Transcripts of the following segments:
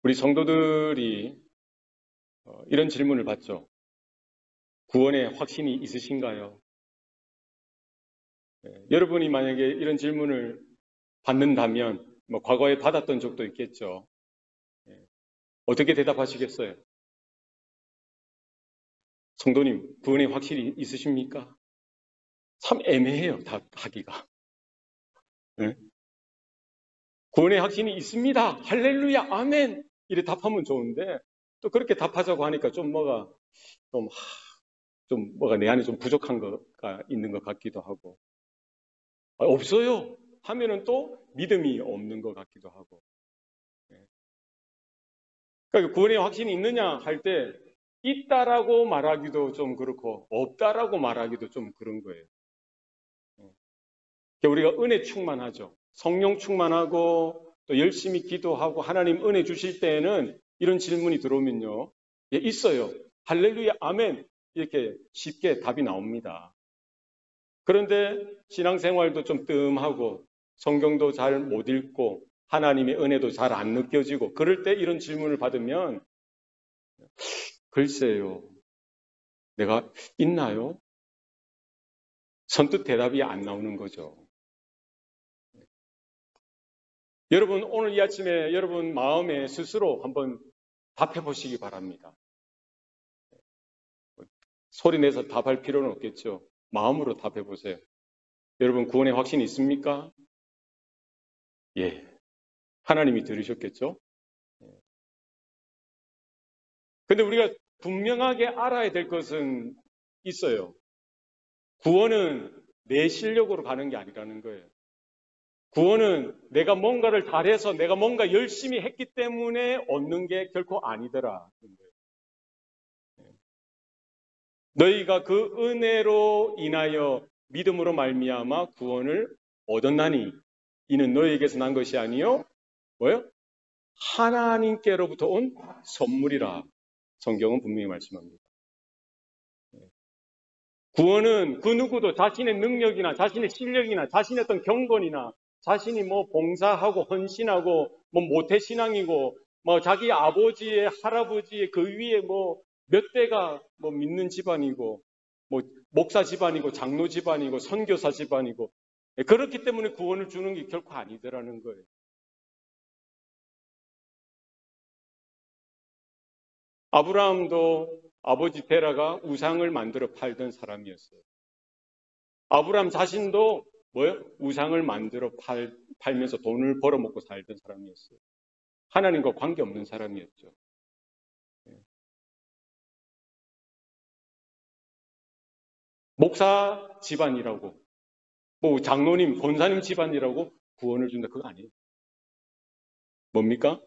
우리 성도들이 이런 질문을 받죠. 구원에 확신이 있으신가요? 여러분이 만약에 이런 질문을 받는다면 과거에 받았던 적도 있겠죠. 어떻게 대답하시겠어요? 성도님, 구원에 확실히 있으십니까? 참 애매해요, 답하기가. 네? 구원의 확신이 있습니다. 할렐루야, 아멘. 이래 답하면 좋은데 또 그렇게 답하자고 하니까 좀 뭐가 내 안에 좀 부족한 거가 있는 것 같기도 하고 없어요 하면은 또 믿음이 없는 것 같기도 하고. 그러니까 구원의 확신이 있느냐 할 때 있다라고 말하기도 좀 그렇고 없다라고 말하기도 좀 그런 거예요. 그러니까 우리가 은혜 충만하죠. 성령 충만하고 또 열심히 기도하고 하나님 은혜 주실 때에는 이런 질문이 들어오면요. 예, 있어요. 할렐루야, 아멘. 이렇게 쉽게 답이 나옵니다. 그런데 신앙생활도 좀 뜸하고 성경도 잘 못 읽고 하나님의 은혜도 잘 안 느껴지고 그럴 때 이런 질문을 받으면 글쎄요. 내가 있나요? 선뜻 대답이 안 나오는 거죠. 여러분 오늘 이 아침에 여러분 마음에 스스로 한번 답해 보시기 바랍니다. 소리 내서 답할 필요는 없겠죠. 마음으로 답해 보세요. 여러분 구원의 확신이 있습니까? 예. 하나님이 들으셨겠죠? 근데 우리가 분명하게 알아야 될 것은 있어요. 구원은 내 실력으로 가는 게 아니라는 거예요. 구원은 내가 뭔가를 잘해서 내가 뭔가 열심히 했기 때문에 얻는 게 결코 아니더라. 너희가 그 은혜로 인하여 믿음으로 말미암아 구원을 얻었나니 이는 너희에게서 난 것이 아니요 뭐요? 하나님께로부터 온 선물이라. 성경은 분명히 말씀합니다. 구원은 그 누구도 자신의 능력이나 자신의 실력이나 자신의 어떤 경건이나 자신이 뭐 봉사하고 헌신하고 뭐 모태신앙이고 뭐 자기 아버지의 할아버지의 그 위에 뭐 몇 대가 뭐 믿는 집안이고 뭐 목사 집안이고 장로 집안이고 선교사 집안이고 그렇기 때문에 구원을 주는 게 결코 아니더라는 거예요. 아브라함도 아버지 테라가 우상을 만들어 팔던 사람이었어요. 아브라함 자신도 뭐요? 우상을 만들어 팔면서 돈을 벌어먹고 살던 사람이었어요. 하나님과 관계없는 사람이었죠. 목사 집안이라고, 뭐 장로님, 권사님 집안이라고 구원을 준다. 그거 아니에요. 뭡니까?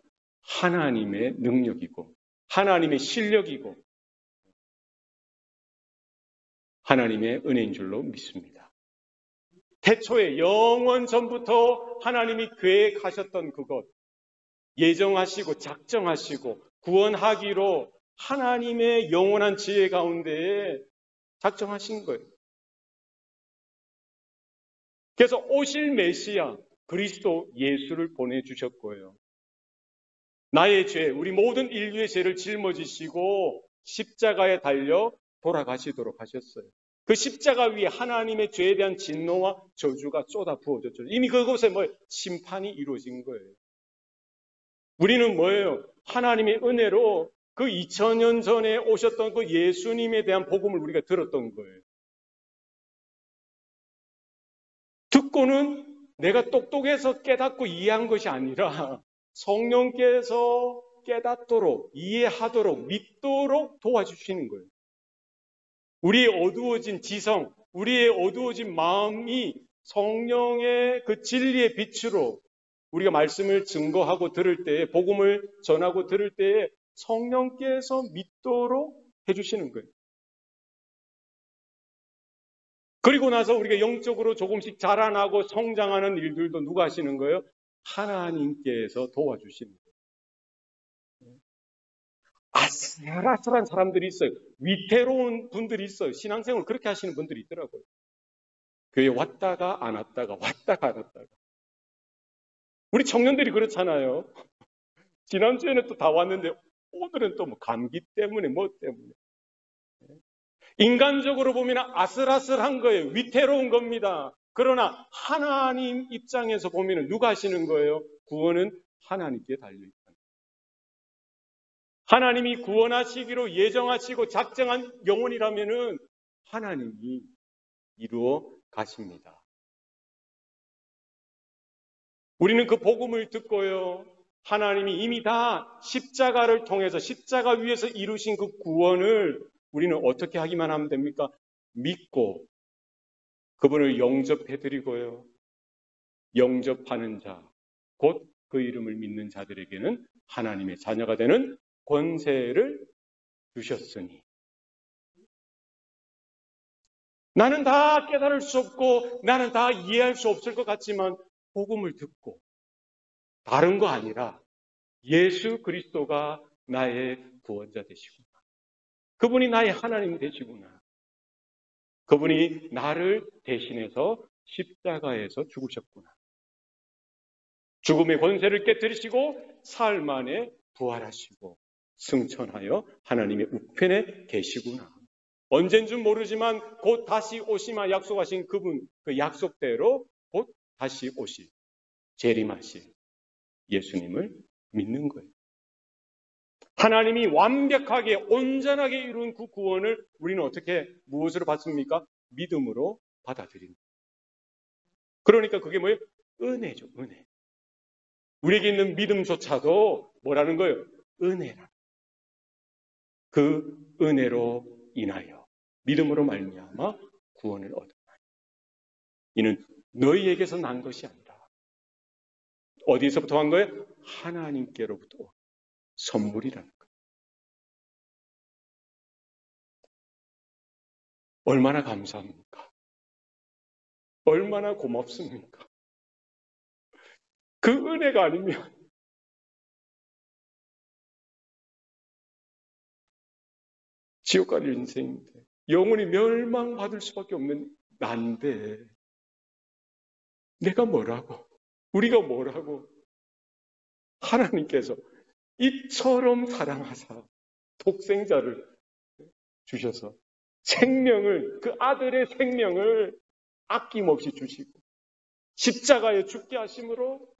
하나님의 능력이고, 하나님의 실력이고, 하나님의 은혜인 줄로 믿습니다. 태초에 영원 전부터 하나님이 계획하셨던 그것, 예정하시고 작정하시고 구원하기로 하나님의 영원한 지혜 가운데에 작정하신 거예요. 그래서 오실 메시아 그리스도 예수를 보내주셨고요. 나의 죄, 우리 모든 인류의 죄를 짊어지시고 십자가에 달려 돌아가시도록 하셨어요. 그 십자가 위에 하나님의 죄에 대한 진노와 저주가 쏟아 부어졌죠. 이미 그곳에 심판이 이루어진 거예요. 우리는 뭐예요? 하나님의 은혜로 그 2000년 전에 오셨던 그 예수님에 대한 복음을 우리가 들었던 거예요. 듣고는 내가 똑똑해서 깨닫고 이해한 것이 아니라 성령께서 깨닫도록, 이해하도록, 믿도록 도와주시는 거예요. 우리의 어두워진 지성, 우리의 어두워진 마음이 성령의 그 진리의 빛으로 우리가 말씀을 증거하고 들을 때에, 복음을 전하고 들을 때에 성령께서 믿도록 해주시는 거예요. 그리고 나서 우리가 영적으로 조금씩 자라나고 성장하는 일들도 누가 하시는 거예요? 하나님께서 도와주시는 거예요. 아슬아슬한 사람들이 있어요. 위태로운 분들이 있어요. 신앙생활 그렇게 하시는 분들이 있더라고요. 교회 왔다가 안 왔다가 왔다가 안 왔다가. 우리 청년들이 그렇잖아요. 지난주에는 또 다 왔는데 오늘은 또 뭐 감기 때문에 뭐 때문에. 인간적으로 보면 아슬아슬한 거예요. 위태로운 겁니다. 그러나 하나님 입장에서 보면 누가 하시는 거예요? 구원은 하나님께 달려있다. 하나님이 구원하시기로 예정하시고 작정한 영혼이라면은 하나님이 이루어 가십니다. 우리는 그 복음을 듣고요. 하나님이 이미 다 십자가를 통해서 십자가 위에서 이루신 그 구원을 우리는 어떻게 하기만 하면 됩니까? 믿고 그분을 영접해드리고요. 영접하는 자, 곧 그 이름을 믿는 자들에게는 하나님의 자녀가 되는 권세를 주셨으니. 나는 다 깨달을 수 없고 나는 다 이해할 수 없을 것 같지만 복음을 듣고 다른 거 아니라 예수 그리스도가 나의 구원자 되시구나. 그분이 나의 하나님 되시구나. 그분이 나를 대신해서 십자가에서 죽으셨구나. 죽음의 권세를 깨뜨리시고 사흘 만에 부활하시고 승천하여 하나님의 우편에 계시구나. 언젠 줄 모르지만 곧 다시 오시마 약속하신 그분, 그 약속대로 곧 다시 오실, 재림하실 예수님을 믿는 거예요. 하나님이 완벽하게 온전하게 이룬 그 구원을 우리는 어떻게 무엇으로 받습니까? 믿음으로 받아들입니다. 그러니까 그게 뭐예요? 은혜죠, 은혜. 우리에게 있는 믿음조차도 뭐라는 거예요? 은혜라. 그 은혜로 인하여 믿음으로 말미암아 구원을 얻었나니. 이는 너희에게서 난 것이 아니라 어디서부터 한 거예요? 하나님께로부터 선물이라는 거예요. 얼마나 감사합니까? 얼마나 고맙습니까? 그 은혜가 아니면 지옥 갈 인생인데 영원히 멸망받을 수밖에 없는 난데 내가 뭐라고? 우리가 뭐라고? 하나님께서 이처럼 사랑하사 독생자를 주셔서 생명을, 그 아들의 생명을 아낌없이 주시고 십자가에 죽게 하심으로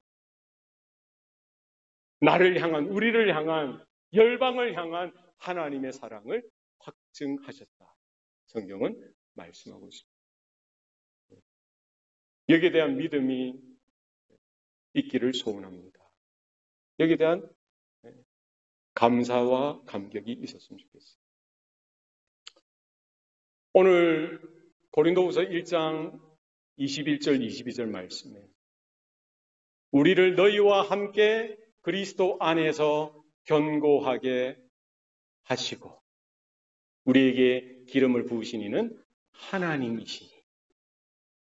나를 향한, 우리를 향한, 열방을 향한 하나님의 사랑을 확증하셨다. 성경은 말씀하고 있습니다. 여기에 대한 믿음이 있기를 소원합니다. 여기에 대한 감사와 감격이 있었으면 좋겠어요. 오늘 고린도후서 1장 21절 22절 말씀에 우리를 너희와 함께 그리스도 안에서 견고하게 하시고 우리에게 기름을 부으신 이는 하나님이시니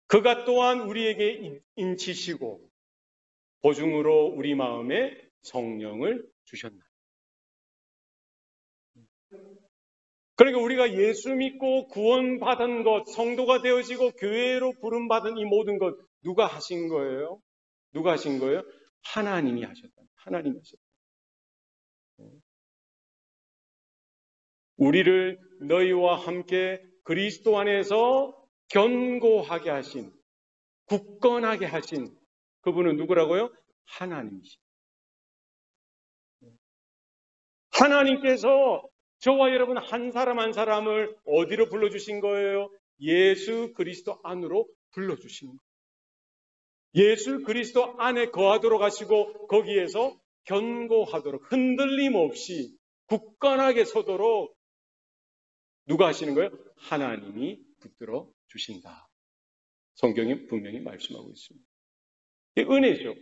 그가 또한 우리에게 인치시고 보증으로 우리 마음에 성령을 주셨나. 그러니까 우리가 예수 믿고 구원받은 것, 성도가 되어지고 교회로 부름받은 이 모든 것 누가 하신 거예요? 누가 하신 거예요? 하나님이 하셨다. 하나님이 하셨다. 우리를 너희와 함께 그리스도 안에서 견고하게 하신, 굳건하게 하신 그분은 누구라고요? 하나님이십니다. 하나님께서 저와 여러분 한 사람 한 사람을 어디로 불러주신 거예요? 예수 그리스도 안으로 불러주신 거예요. 예수 그리스도 안에 거하도록 하시고 거기에서 견고하도록 흔들림 없이 굳건하게 서도록 누가 하시는 거예요? 하나님이 붙들어 주신다. 성경이 분명히 말씀하고 있습니다. 이게 은혜죠.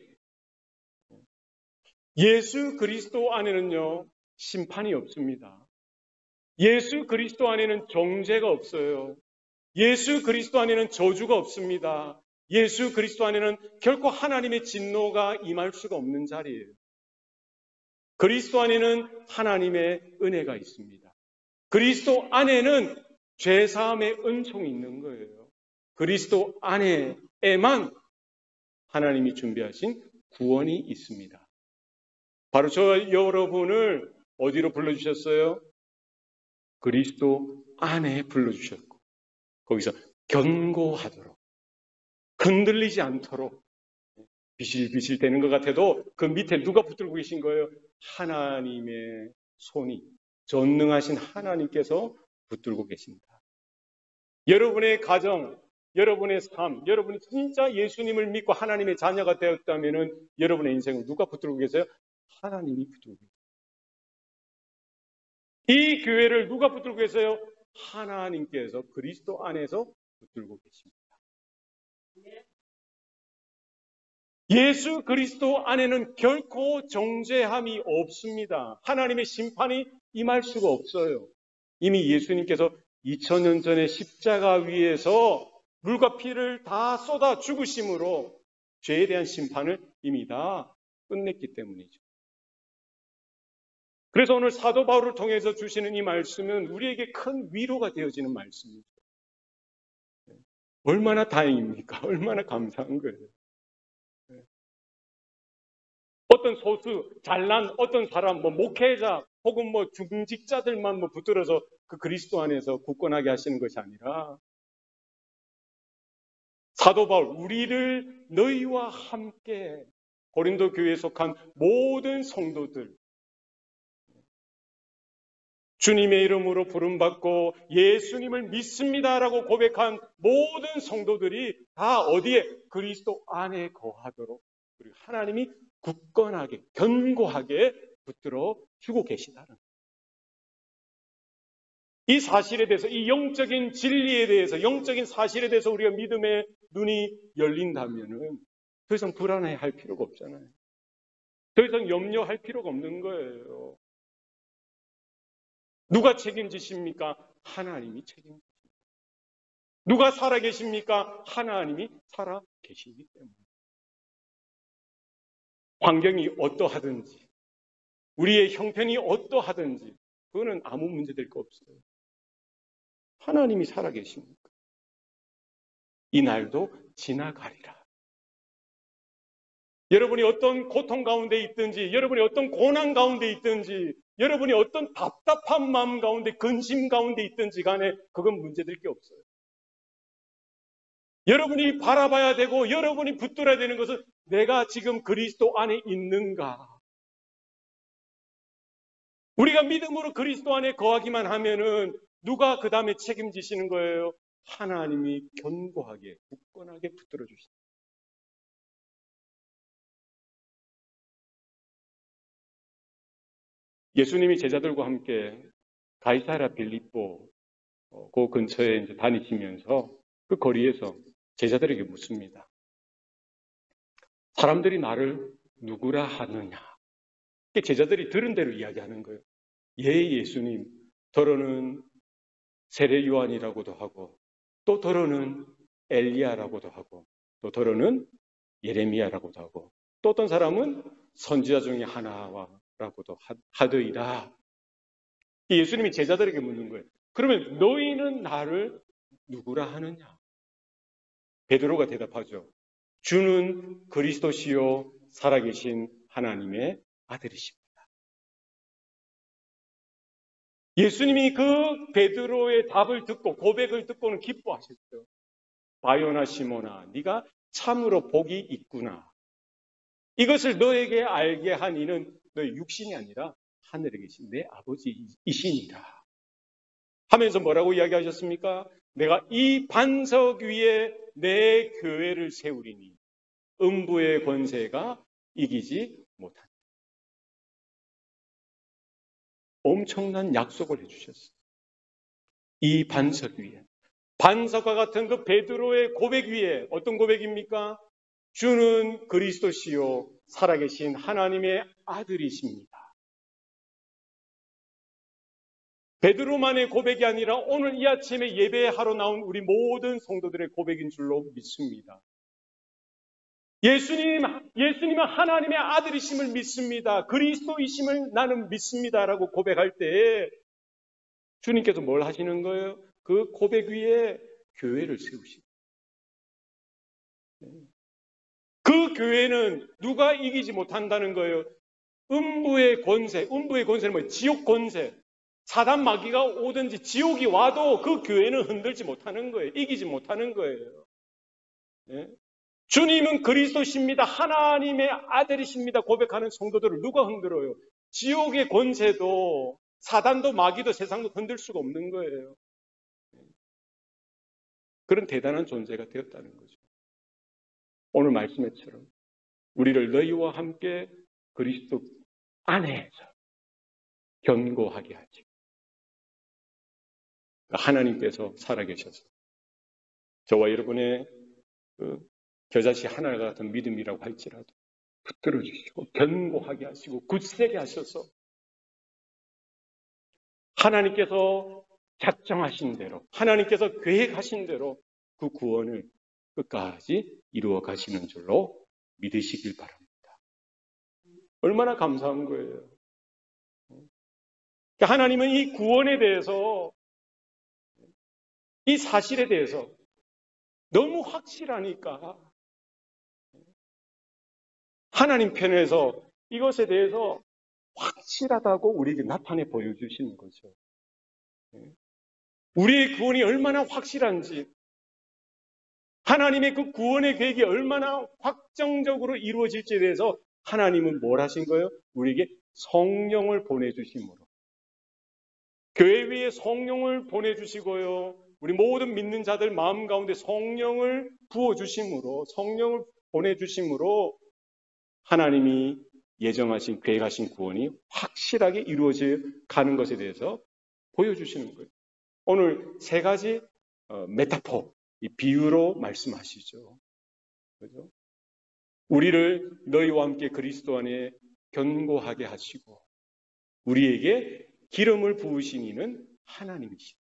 예수 그리스도 안에는요, 심판이 없습니다. 예수 그리스도 안에는 정죄가 없어요. 예수 그리스도 안에는 저주가 없습니다. 예수 그리스도 안에는 결코 하나님의 진노가 임할 수가 없는 자리예요. 그리스도 안에는 하나님의 은혜가 있습니다. 그리스도 안에는 죄사함의 은총이 있는 거예요. 그리스도 안에만 하나님이 준비하신 구원이 있습니다. 바로 저 여러분을 어디로 불러주셨어요? 그리스도 안에 불러주셨고, 거기서 견고하도록, 흔들리지 않도록, 비실비실 되는 것 같아도 그 밑에 누가 붙들고 계신 거예요? 하나님의 손이, 전능하신 하나님께서 붙들고 계십니다. 여러분의 가정, 여러분의 삶, 여러분이 진짜 예수님을 믿고 하나님의 자녀가 되었다면 여러분의 인생을 누가 붙들고 계세요? 하나님이 붙들고 계세요. 이 교회를 누가 붙들고 계세요? 하나님께서 그리스도 안에서 붙들고 계십니다. 예수 그리스도 안에는 결코 정죄함이 없습니다. 하나님의 심판이 임할 수가 없어요. 이미 예수님께서 2000년 전에 십자가 위에서 물과 피를 다 쏟아 죽으심으로 죄에 대한 심판을 이미 다 끝냈기 때문이죠. 그래서 오늘 사도 바울을 통해서 주시는 이 말씀은 우리에게 큰 위로가 되어지는 말씀이죠. 얼마나 다행입니까? 얼마나 감사한 거예요. 어떤 소수, 잘난 어떤 사람, 목회자 혹은 중직자들만 붙들어서 그 그리스도 안에서 굳건하게 하시는 것이 아니라 사도 바울, 우리를 너희와 함께 고린도 교회에 속한 모든 성도들, 주님의 이름으로 부름받고 예수님을 믿습니다라고 고백한 모든 성도들이 다 어디에? 그리스도 안에 거하도록 그리고 하나님이 굳건하게, 견고하게 붙들어 주고 계시다는 이 사실에 대해서, 이 영적인 진리에 대해서, 영적인 사실에 대해서 우리가 믿음의 눈이 열린다면은 더 이상 불안해 할 필요가 없잖아요. 더 이상 염려할 필요가 없는 거예요. 누가 책임지십니까? 하나님이 책임지십니다. 누가 살아계십니까? 하나님이 살아계시기 때문에. 환경이 어떠하든지, 우리의 형편이 어떠하든지, 그거는 아무 문제될 거 없어요. 하나님이 살아계십니까? 이 날도 지나가리라. 여러분이 어떤 고통 가운데 있든지, 여러분이 어떤 고난 가운데 있든지, 여러분이 어떤 답답한 마음 가운데, 근심 가운데 있든지 간에 그건 문제될 게 없어요. 여러분이 바라봐야 되고 여러분이 붙들어야 되는 것은 내가 지금 그리스도 안에 있는가? 우리가 믿음으로 그리스도 안에 거하기만 하면은 누가 그 다음에 책임지시는 거예요? 하나님이 견고하게, 굳건하게 붙들어 주십니다. 예수님이 제자들과 함께 가이사랴 빌립보 그 근처에 이제 다니시면서 그 거리에서 제자들에게 묻습니다. 사람들이 나를 누구라 하느냐? 제자들이 들은 대로 이야기하는 거예요. 예, 예수님. 더러는 세례 요한이라고도 하고, 또 더러는 엘리야라고도 하고, 또 더러는 예레미야라고도 하고, 또 어떤 사람은 선지자 중에 하나라고도 하더이다. 예수님이 제자들에게 묻는 거예요. 그러면 너희는 나를 누구라 하느냐? 베드로가 대답하죠. 주는 그리스도시요 살아계신 하나님의 아들이십니다. 예수님이 그 베드로의 답을 듣고 고백을 듣고는 기뻐하셨죠. 바요나 시모나, 네가 참으로 복이 있구나. 이것을 너에게 알게 한 이는 너의 육신이 아니라 하늘에 계신 내 아버지이시니라. 하면서 뭐라고 이야기하셨습니까? 내가 이 반석 위에 내 교회를 세우리니 음부의 권세가 이기지 못한다. 엄청난 약속을 해주셨어요. 이 반석 위에. 반석과 같은 그 베드로의 고백 위에 어떤 고백입니까? 주는 그리스도시요 살아계신 하나님의 아들이십니다. 베드로만의 고백이 아니라 오늘 이 아침에 예배하러 나온 우리 모든 성도들의 고백인 줄로 믿습니다. 예수님은 하나님의 아들이심을 믿습니다. 그리스도이심을 나는 믿습니다라고 고백할 때 주님께서 뭘 하시는 거예요? 그 고백 위에 교회를 세우십니다. 그 교회는 누가 이기지 못한다는 거예요? 음부의 권세는 뭐예요? 지옥 권세. 사단 마귀가 오든지 지옥이 와도 그 교회는 흔들지 못하는 거예요. 이기지 못하는 거예요. 예? 주님은 그리스도십니다. 하나님의 아들이십니다. 고백하는 성도들을 누가 흔들어요? 지옥의 권세도 사단도 마귀도 세상도 흔들 수가 없는 거예요. 그런 대단한 존재가 되었다는 거죠. 오늘 말씀처럼 우리를 너희와 함께 그리스도 안에서 견고하게 하지. 하나님께서 살아계셔서 저와 여러분의 겨자씨 하나 같은 믿음이라고 할지라도 붙들어 주시고 견고하게 하시고 굳세게 하셔서 하나님께서 작정하신 대로 하나님께서 계획하신 대로 그 구원을 끝까지 이루어 가시는 줄로 믿으시길 바랍니다. 얼마나 감사한 거예요. 하나님은 이 구원에 대해서 이 사실에 대해서 너무 확실하니까 하나님 편에서 이것에 대해서 확실하다고 우리에게 나타내 보여주시는 거죠. 우리의 구원이 얼마나 확실한지, 하나님의 그 구원의 계획이 얼마나 확정적으로 이루어질지에 대해서 하나님은 뭘 하신 거예요? 우리에게 성령을 보내주심으로. 교회 위에 성령을 보내주시고요. 우리 모든 믿는 자들 마음 가운데 성령을 부어주심으로, 성령을 보내주심으로 하나님이 예정하신, 계획하신 구원이 확실하게 이루어져 가는 것에 대해서 보여주시는 거예요. 오늘 세 가지 메타포, 이 비유로 말씀하시죠. 그죠? 우리를 너희와 함께 그리스도 안에 견고하게 하시고 우리에게 기름을 부으신 이는 하나님이시다.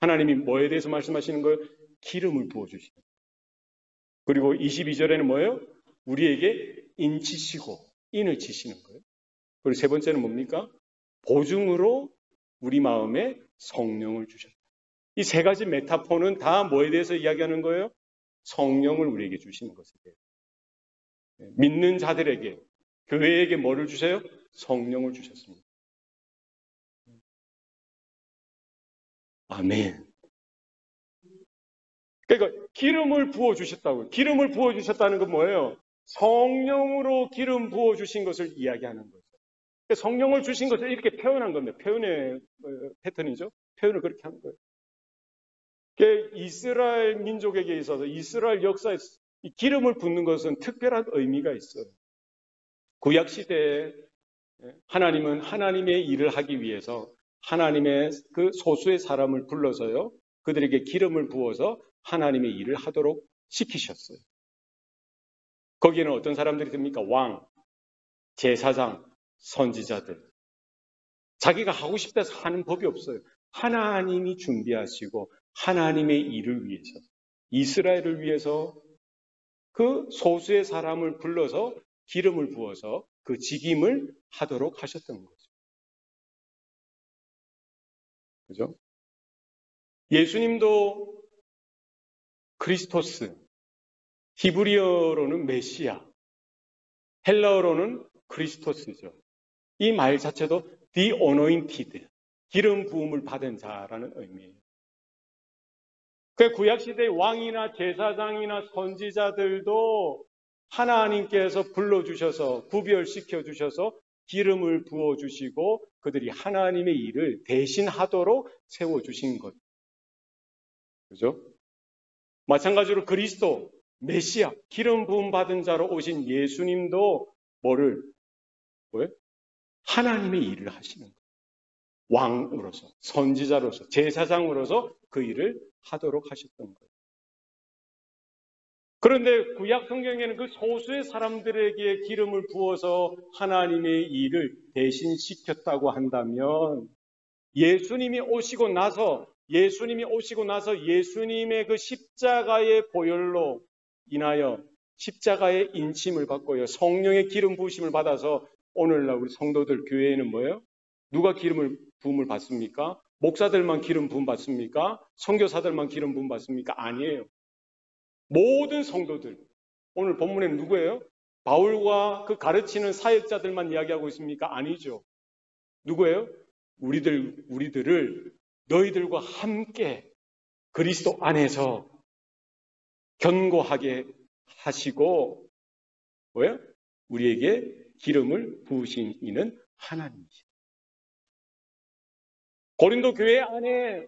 하나님이 뭐에 대해서 말씀하시는 거예요? 기름을 부어주시는 거예요. 그리고 22절에는 뭐예요? 우리에게 인치시고 인을 치시는 거예요. 그리고 세 번째는 뭡니까? 보증으로 우리 마음에 성령을 주셨다. 이 세 가지 메타포는 다 뭐에 대해서 이야기하는 거예요? 성령을 우리에게 주시는 것에 대해서. 믿는 자들에게, 교회에게 뭐를 주세요? 성령을 주셨습니다. 아멘. 그러니까 기름을 부어주셨다고요. 기름을 부어주셨다는 건 뭐예요? 성령으로 기름 부어주신 것을 이야기하는 거죠. 그러니까 성령을 주신 것을 이렇게 표현한 겁니다. 표현의 패턴이죠. 표현을 그렇게 한 거예요. 그러니까 이스라엘 민족에게 있어서 이스라엘 역사에 이 기름을 붓는 것은 특별한 의미가 있어요. 구약시대에 하나님은 하나님의 일을 하기 위해서 하나님의 그 소수의 사람을 불러서요. 그들에게 기름을 부어서 하나님의 일을 하도록 시키셨어요. 거기에는 어떤 사람들이 듭니까? 왕, 제사장, 선지자들. 자기가 하고 싶다 해서 하는 법이 없어요. 하나님이 준비하시고 하나님의 일을 위해서, 이스라엘을 위해서 그 소수의 사람을 불러서 기름을 부어서 그 직임을 하도록 하셨던 거죠. 그죠? 예수님도 크리스토스, 히브리어로는 메시아, 헬라어로는 크리스토스죠. 이 말 자체도 the anointed, 기름 부음을 받은 자라는 의미예요. 그 구약시대의 왕이나 제사장이나 선지자들도 하나님께서 불러주셔서 구별시켜 주셔서 기름을 부어주시고 그들이 하나님의 일을 대신하도록 세워주신 것. 그죠? 마찬가지로 그리스도, 메시아, 기름 부음 받은 자로 오신 예수님도 뭐예요? 하나님의 일을 하시는 거예요. 왕으로서, 선지자로서, 제사장으로서 그 일을 하도록 하셨던 거예요. 그런데 구약 성경에는 그 소수의 사람들에게 기름을 부어서 하나님의 일을 대신시켰다고 한다면 예수님이 오시고 나서 예수님의 그 십자가의 보혈로 인하여 십자가의 인침을 받고요. 성령의 기름 부으심을 받아서 오늘날 우리 성도들 교회에는 뭐예요? 누가 기름을 부음을 받습니까? 목사들만 기름 부음 받습니까? 선교사들만 기름 부음 받습니까? 아니에요. 모든 성도들. 오늘 본문에는 누구예요? 바울과 그 가르치는 사역자들만 이야기하고 있습니까? 아니죠. 누구예요? 우리들을 너희들과 함께 그리스도 안에서 견고하게 하시고, 뭐예요? 우리에게 기름을 부으신 이는 하나님이시다. 고린도 교회 안에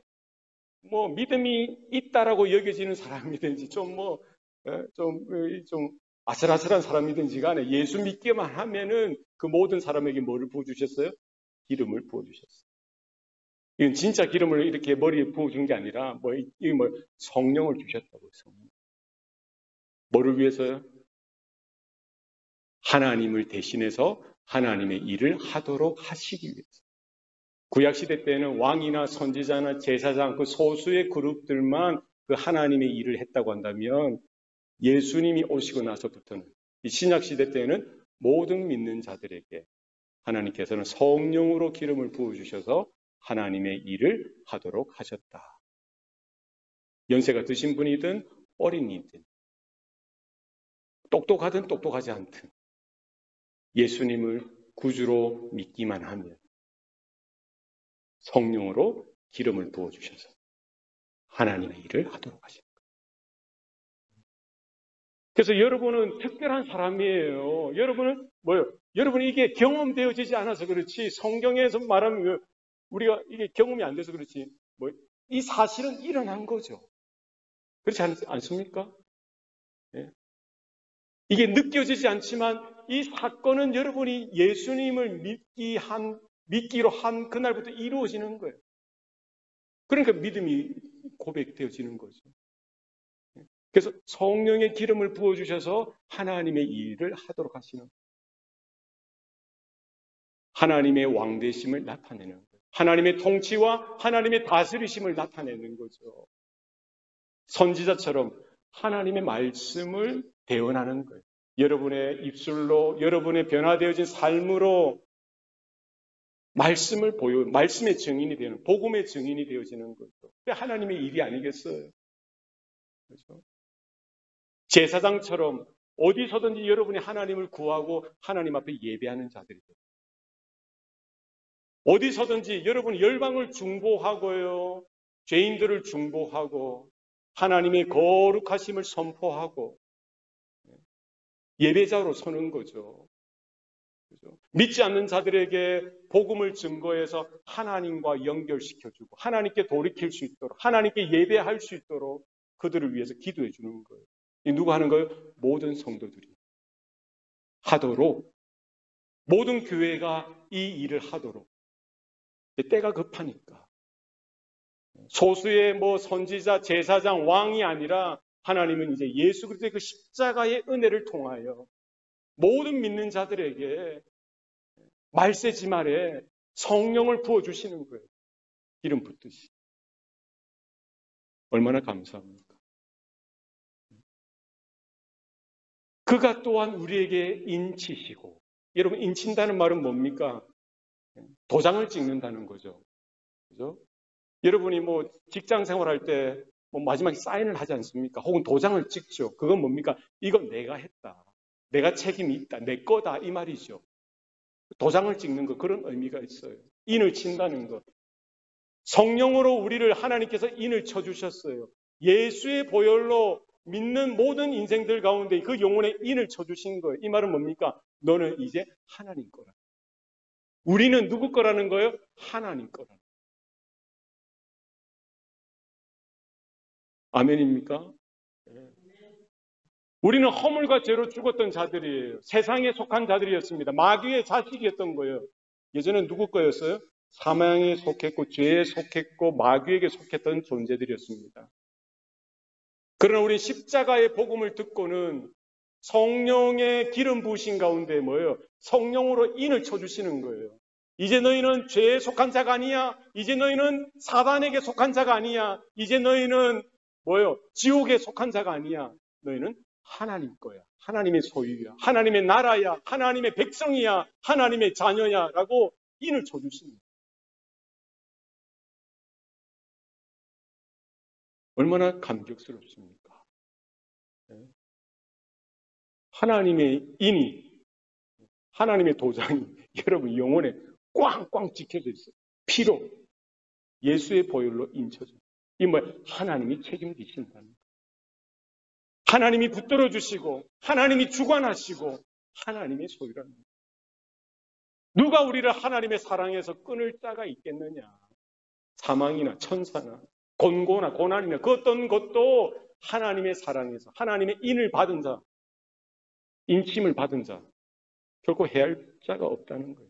뭐 믿음이 있다라고 여겨지는 사람이든지 좀 아슬아슬한 사람이든지 간에 예수 믿기만 하면은 그 모든 사람에게 뭐를 부어주셨어요? 기름을 부어주셨어요. 이건 진짜 기름을 이렇게 머리에 부어준 게 아니라 성령을 주셨다고요. 성령. 뭐를 위해서요? 하나님을 대신해서 하나님의 일을 하도록 하시기 위해서. 구약시대 때는 왕이나 선지자나 제사장 그 소수의 그룹들만 그 하나님의 일을 했다고 한다면 예수님이 오시고 나서부터는 이 신약시대 때는 모든 믿는 자들에게 하나님께서는 성령으로 기름을 부어주셔서 하나님의 일을 하도록 하셨다. 연세가 드신 분이든 어린이든 똑똑하든 똑똑하지 않든 예수님을 구주로 믿기만 하면 성령으로 기름을 부어주셔서 하나님의 일을 하도록 하십니다. 그래서 여러분은 특별한 사람이에요. 여러분은 뭐예요? 여러분이 이게 경험되어지지 않아서 그렇지 성경에서 말하면 우리가 이게 경험이 안 돼서 그렇지 이 사실은 일어난 거죠. 그렇지 않습니까? 예. 이게 느껴지지 않지만 이 사건은 여러분이 예수님을 믿기로 한 그날부터 이루어지는 거예요. 그러니까 믿음이 고백되어지는 거죠. 그래서 성령의 기름을 부어주셔서 하나님의 일을 하도록 하시는 거예요. 하나님의 왕되심을 나타내는 거예요. 하나님의 통치와 하나님의 다스리심을 나타내는 거죠. 선지자처럼 하나님의 말씀을 대언하는 거예요. 여러분의 입술로, 여러분의 변화되어진 삶으로 말씀의 증인이 되는, 복음의 증인이 되어지는 거죠. 그게 하나님의 일이 아니겠어요? 그렇죠? 제사장처럼 어디서든지 여러분이 하나님을 구하고 하나님 앞에 예배하는 자들이 돼요. 어디서든지 여러분이 열방을 중보하고요, 죄인들을 중보하고 하나님의 거룩하심을 선포하고 예배자로 서는 거죠. 그렇죠? 믿지 않는 자들에게 복음을 증거해서 하나님과 연결시켜주고 하나님께 돌이킬 수 있도록 하나님께 예배할 수 있도록 그들을 위해서 기도해 주는 거예요. 이 누가 하는 거예요? 모든 성도들이 하도록, 모든 교회가 이 일을 하도록. 때가 급하니까 소수의 선지자, 제사장, 왕이 아니라 하나님은 이제 예수 그리스도의 그 십자가의 은혜를 통하여 모든 믿는 자들에게 말세지말에 성령을 부어주시는 거예요. 기름 붓듯이. 얼마나 감사합니까? 그가 또한 우리에게 인치시고, 여러분 인친다는 말은 뭡니까? 도장을 찍는다는 거죠. 그죠? 여러분이 직장 생활할 때 마지막에 사인을 하지 않습니까? 혹은 도장을 찍죠. 그건 뭡니까? 이건 내가 했다. 내가 책임이 있다. 내 거다. 이 말이죠. 도장을 찍는 것, 그런 의미가 있어요. 인을 친다는 것. 성령으로 우리를 하나님께서 인을 쳐주셨어요. 예수의 보혈로 믿는 모든 인생들 가운데 그 영혼에 인을 쳐주신 거예요. 이 말은 뭡니까? 너는 이제 하나님 거라. 우리는 누구 거라는 거예요? 하나님 거라. 아멘입니까? 우리는 허물과 죄로 죽었던 자들이에요. 세상에 속한 자들이었습니다. 마귀의 자식이었던 거예요. 예전엔 누구 거였어요? 사망에 속했고 죄에 속했고 마귀에게 속했던 존재들이었습니다. 그러나 우리 십자가의 복음을 듣고는 성령의 기름 부으신 가운데 뭐예요? 성령으로 인을 쳐주시는 거예요. 이제 너희는 죄에 속한 자가 아니야. 이제 너희는 사단에게 속한 자가 아니야. 이제 너희는 뭐예요? 지옥에 속한 자가 아니야. 너희는 하나님 거야. 하나님의 소유야. 하나님의 나라야. 하나님의 백성이야. 하나님의 자녀야. 라고 인을 쳐주십니다. 얼마나 감격스럽습니까? 하나님의 인이, 하나님의 도장이 여러분 영혼에 꽝꽝 찍혀져 있어요. 피로 예수의 보혈로 인쳐져. 이 하나님이 책임지신다는 거예요. 하나님이 붙들어 주시고 하나님이 주관하시고 하나님의 소유라는 거예요. 누가 우리를 하나님의 사랑에서 끊을 자가 있겠느냐? 사망이나 천사나 곤고나 고난이나 그 어떤 것도 하나님의 사랑에서 하나님의 인을 받은 자, 인침을 받은 자 결코 해할 자가 없다는 거예요.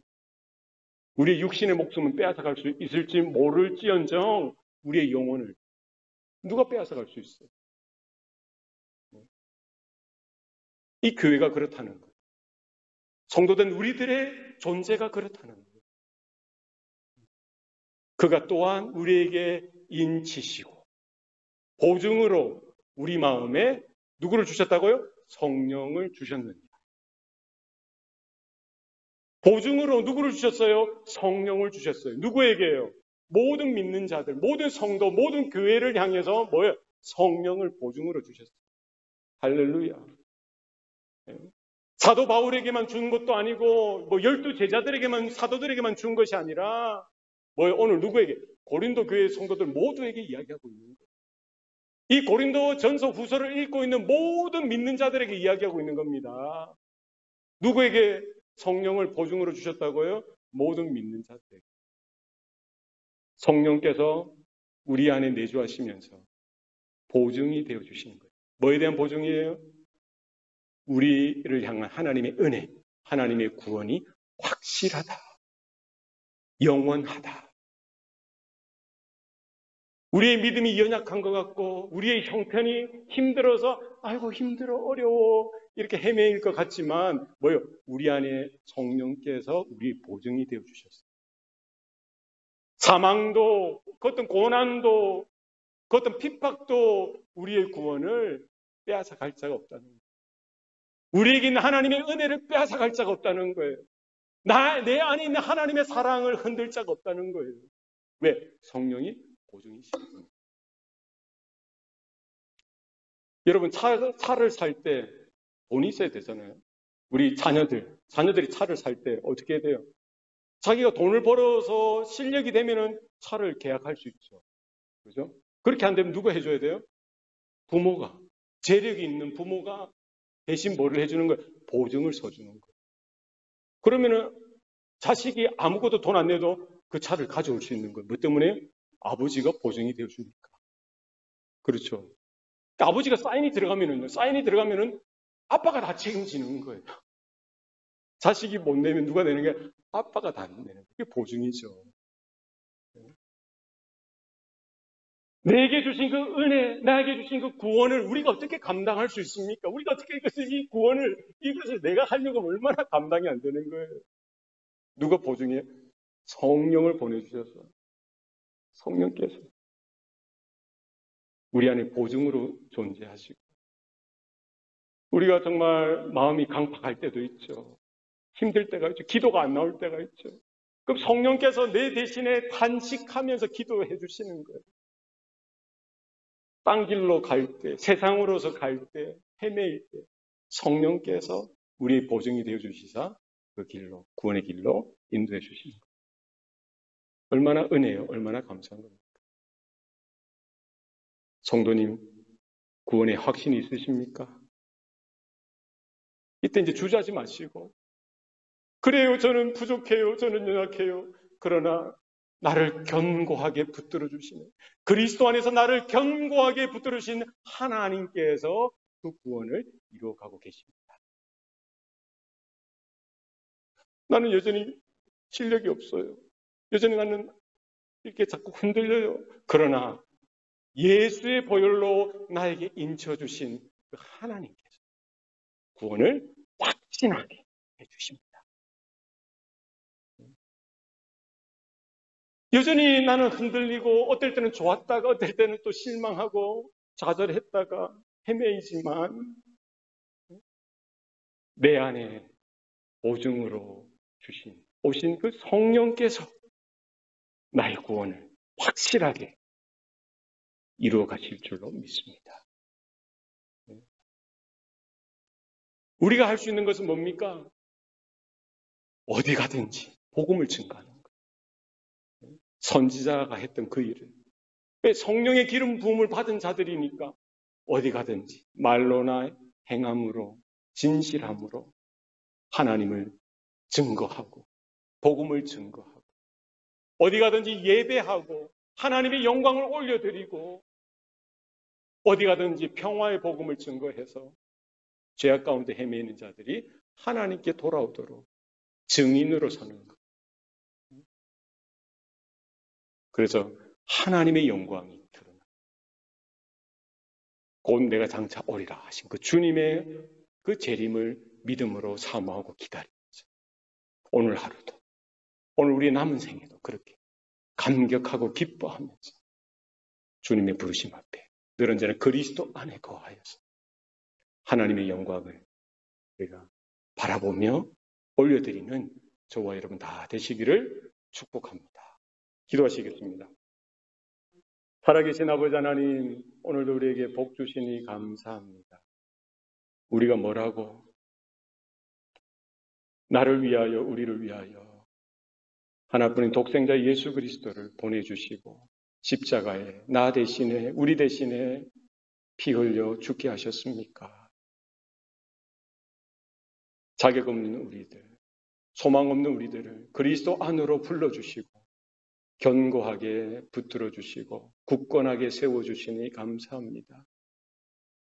우리의 육신의 목숨은 빼앗아갈 수 있을지 모를지언정 우리의 영혼을 누가 빼앗아갈 수 있어요? 이 교회가 그렇다는 거예요. 성도된 우리들의 존재가 그렇다는 거예요. 그가 또한 우리에게 인치시고 보증으로 우리 마음에 누구를 주셨다고요? 성령을 주셨느니라. 보증으로 누구를 주셨어요? 성령을 주셨어요. 누구에게요? 모든 믿는 자들, 모든 성도, 모든 교회를 향해서 뭐예요? 성령을 보증으로 주셨어요. 할렐루야. 사도 바울에게만 준 것도 아니고 12 제자들에게만 사도들에게만 준 것이 아니라 오늘 누구에게? 고린도 교회 성도들 모두에게 이야기하고 있는 거예요. 이 고린도 전서 후서를 읽고 있는 모든 믿는 자들에게 이야기하고 있는 겁니다. 누구에게 성령을 보증으로 주셨다고요? 모든 믿는 자들에게. 성령께서 우리 안에 내주하시면서 보증이 되어 주시는 거예요. 뭐에 대한 보증이에요? 우리를 향한 하나님의 은혜, 하나님의 구원이 확실하다, 영원하다. 우리의 믿음이 연약한 것 같고 우리의 형편이 힘들어서 아이고 힘들어 어려워 이렇게 헤매일 것 같지만 우리 안에 성령께서 우리의 보증이 되어 주셨어요. 사망도 그 어떤 고난도 그 어떤 핍박도 우리의 구원을 빼앗아갈 자가 없다는 거예요. 우리에게 있는 하나님의 은혜를 빼앗아갈 자가 없다는 거예요. 내 안에 있는 하나님의 사랑을 흔들 자가 없다는 거예요. 왜? 성령이 보증이시거든요. 여러분 차를 살 때 돈이 있어야 되잖아요. 우리 자녀들이 차를 살 때 어떻게 해야 돼요? 자기가 돈을 벌어서 실력이 되면은 차를 계약할 수 있죠. 그죠? 그렇게 안 되면 누가 해줘야 돼요? 부모가. 재력이 있는 부모가 대신 뭐를 해주는 거예요? 보증을 서주는 거예요. 그러면은 자식이 아무것도 돈 안 내도 그 차를 가져올 수 있는 거예요. 뭐 때문에? 아버지가 보증이 되어주니까. 그렇죠. 아버지가 사인이 들어가면은 아빠가 다 책임지는 거예요. 자식이 못 내면 누가 내는 게 아빠가 다 내는 거예요. 그게 보증이죠. 내게 주신 그 은혜, 나에게 주신 그 구원을 우리가 어떻게 감당할 수 있습니까? 우리가 어떻게 이 구원을, 이것을 내가 하려고 하면 얼마나 감당이 안 되는 거예요. 누가 보증해요? 성령을 보내주셔서 성령께서 우리 안에 보증으로 존재하시고 우리가 정말 마음이 강팍할 때도 있죠. 힘들 때가 있죠. 기도가 안 나올 때가 있죠. 그럼 성령께서 내 대신에 탄식하면서 기도해 주시는 거예요. 딴 길로 갈 때, 세상으로서 갈 때, 헤매일 때 성령께서 우리의 보증이 되어 주시사 그 길로, 구원의 길로 인도해 주시는 거예요. 얼마나 은혜요, 얼마나 감사한 겁니까? 성도님, 구원의 확신이 있으십니까? 이때 이제 주저하지 마시고, 그래요, 저는 부족해요, 저는 연약해요. 그러나 나를 견고하게 붙들어 주시는, 그리스도 안에서 나를 견고하게 붙들어 주시는 하나님께서 그 구원을 이루어가고 계십니다. 나는 여전히 실력이 없어요. 여전히 나는 이렇게 자꾸 흔들려요. 그러나 예수의 보혈로 나에게 인쳐주신 그 하나님께서 구원을 확신하게 해주십니다. 여전히 나는 흔들리고 어떨 때는 좋았다가 어떨 때는 또 실망하고 좌절했다가 헤매이지만 내 안에 보증으로 오신 그 성령께서 나의 구원을 확실하게 이루어 가실 줄로 믿습니다. 우리가 할 수 있는 것은 뭡니까? 어디 가든지 복음을 증거하는 거예요. 선지자가 했던 그 일을. 성령의 기름 부음을 받은 자들이니까 어디 가든지 말로나 행함으로 진실함으로 하나님을 증거하고 복음을 증거하고 어디 가든지 예배하고 하나님의 영광을 올려드리고 어디 가든지 평화의 복음을 증거해서 죄악 가운데 헤매는 자들이 하나님께 돌아오도록 증인으로 서는 것. 그래서 하나님의 영광이 드러나. 곧 내가 장차 오리라 하신 그 주님의 그 재림을 믿음으로 사모하고 기다리면서 오늘 하루도 오늘 우리 남은 생에도 그렇게 감격하고 기뻐하면서 주님의 부르심 앞에 늘 언제나 그리스도 안에 거하여서 하나님의 영광을 우리가 바라보며 올려드리는 저와 여러분 다 되시기를 축복합니다. 기도하시겠습니다. 살아계신 아버지 하나님, 오늘도 우리에게 복 주시니 감사합니다. 우리가 뭐라고? 나를 위하여, 우리를 위하여 하나뿐인 독생자 예수 그리스도를 보내주시고 십자가에 나 대신에, 우리 대신에 피 흘려 죽게 하셨습니까? 자격 없는 우리들, 소망 없는 우리들을 그리스도 안으로 불러주시고 견고하게 붙들어 주시고 굳건하게 세워주시니 감사합니다.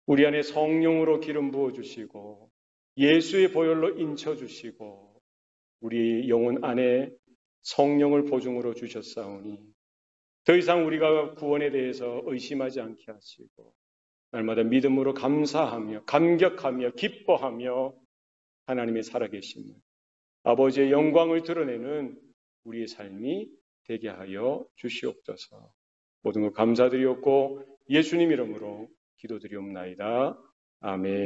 우리 안에 성령으로 기름 부어주시고 예수의 보혈로 인쳐주시고 우리 영혼 안에 성령을 보증으로 주셨사오니 더 이상 우리가 구원에 대해서 의심하지 않게 하시고 날마다 믿음으로 감사하며 감격하며 기뻐하며 하나님의 살아계심을 아버지의 영광을 드러내는 우리의 삶이 되게 하여 주시옵소서. 모든 것 감사드리옵고 예수님 이름으로 기도드리옵나이다. 아멘.